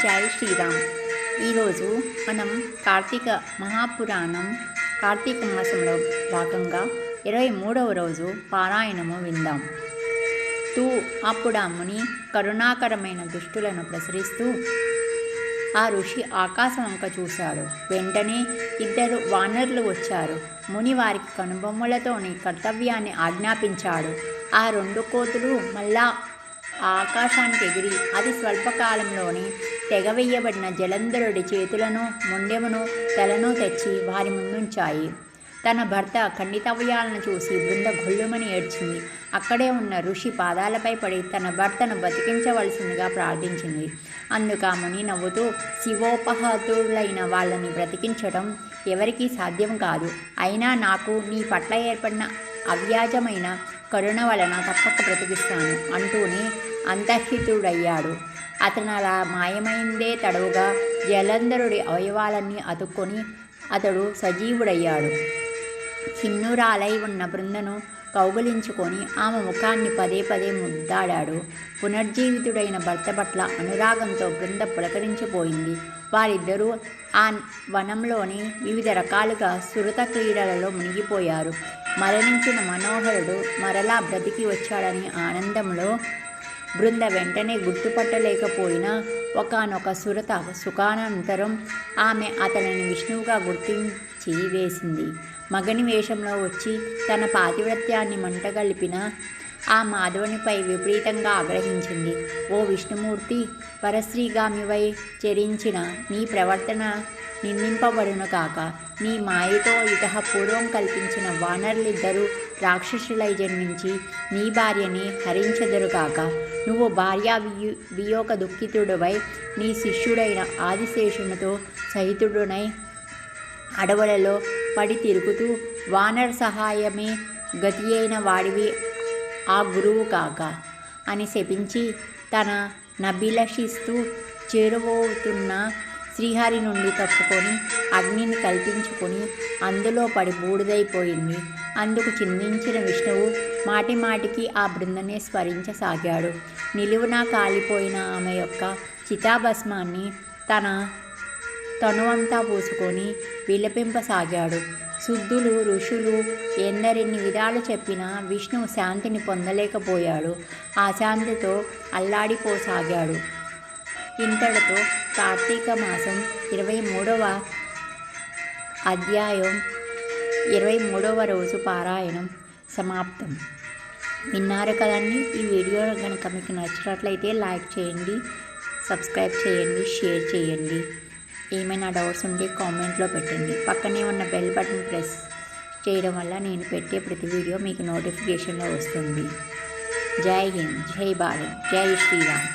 జై శ్రీరామ్. ఈరోజు మనం కార్తీక మహాపురాణం కార్తీక మాసంలో భాగంగా 23వ రోజు పారాయణము విందాం. అప్పుడు ఆ ముని కరుణాకరమైన దుష్టులను ప్రసరిస్తూ ఆ ఋషి ఆకాశం వంక చూశాడు. వెంటనే 2 వానరులు వచ్చారు. ముని వారికి కనుబొమ్మలతోని కర్తవ్యాన్ని ఆజ్ఞాపించాడు. ఆ 2 కోతులు మళ్ళా ఆకాశానికి ఎగిరి అతి స్వల్పకాలంలోనే తెగవేయబడిన జలంధరుడి చేతులను, మొండెమును, తలను తెచ్చి వారి ముందుంచాయి. తన భర్త ఖండితవ్యాలను చూసి బృంద గొల్లుమని ఏడ్చింది. అక్కడే ఉన్న ఋషి పాదాలపై పడి తన భర్తను బతికించవలసిందిగా ప్రార్థించింది. అందుకు ఆ ముని నవ్వుతూ, శివోపహతులైన వాళ్ళని బ్రతికించడం ఎవరికీ సాధ్యం కాదు. అయినా నాకు నీ పట్ల ఏర్పడిన అవ్యాజమైన కరుణ వలన తప్పక బ్రతికిస్తాను అంటూనే అంతర్హితుడయ్యాడు. అతను అలా మాయమైందే తడవుగా జలంధరుడి అవయవాలన్నీ అతుక్కొని అతడు సజీవుడయ్యాడు. కిన్నురాలై ఉన్న బృందను కౌగులించుకొని ఆమె ముఖాన్ని పదే పదే ముద్దాడాడు. పునర్జీవితుడైన భర్త పట్ల అనురాగంతో బృంద పులకరించిపోయింది. వారిద్దరూ ఆ వనంలోని వివిధ రకాలుగా సురత క్రీడలలో మునిగిపోయారు. మరణించిన మనోహరుడు మరలా బ్రతికి వచ్చాడని ఆనందంలో బృంద వెంటనే గుర్తుపట్టలేకపోయినా ఒకానొక సురత సుఖానంతరం ఆమె అతనిని విష్ణువుగా గుర్తించి వేసింది. మగని వేషంలో వచ్చి తన పాతివ్రత్యాన్ని మంటగలిపిన ఆ మాధవునిపై విపరీతంగా ఆగ్రహించింది. ఓ విష్ణుమూర్తి, పరశ్రీగామివై చరించిన నీ ప్రవర్తన నిందింపబడును కాక. నీ మాయతో పూర్వం కల్పించిన వానరులిద్దరూ రాక్షసులై జన్మించి నీ భార్యని హరించెదరు కాక. నువ్వు భార్యా వియోగ దుఃఖితుడివై నీ శిష్యుడైన ఆదిశేషునితో సహితుడునై అడవులలో పడి తిరుగుతూ వానర సహాయమే గతి అయిన వాడివి ఆ గురువు కాక అని శపించి తన నభిలషిస్తూ చేరువవుతున్న శ్రీహరి నుండి తప్పుకొని అగ్నిని కల్పించుకొని అందులో పడి బూడిదైపోయింది. అందుకు చిందించిన విష్ణువు మాటిమాటికి ఆ బృందనే స్మరించసాగాడు. నిలువునా కాలిపోయిన ఆమె యొక్క చితాభస్మాన్ని తన తనువంతా పూసుకొని విలపింపసాగాడు. శుద్ధులు, ఋషులు ఎందరిన్ని విధాలు చెప్పినా విష్ణువు శాంతిని పొందలేకపోయాడు. ఆ శాంతితో అల్లాడిపోసాగాడు. ఇంతటితో కార్తీక మాసం 23వ అధ్యాయం 23వ రోజు పారాయణం సమాప్తం. విన్నారు కదండి. ఈ వీడియో కనుక మీకు నచ్చినట్లయితే లైక్ చేయండి, సబ్స్క్రైబ్ చేయండి, షేర్ చేయండి. ఏమైనా డౌట్స్ ఉంటే కామెంట్లో పెట్టండి. పక్కనే ఉన్న బెల్ బటన్ ప్రెస్ చేయడం వల్ల నేను పెట్టే ప్రతి వీడియో మీకు నోటిఫికేషన్లో వస్తుంది. జై హింద్, జై భారత్, జై శ్రీరామ్.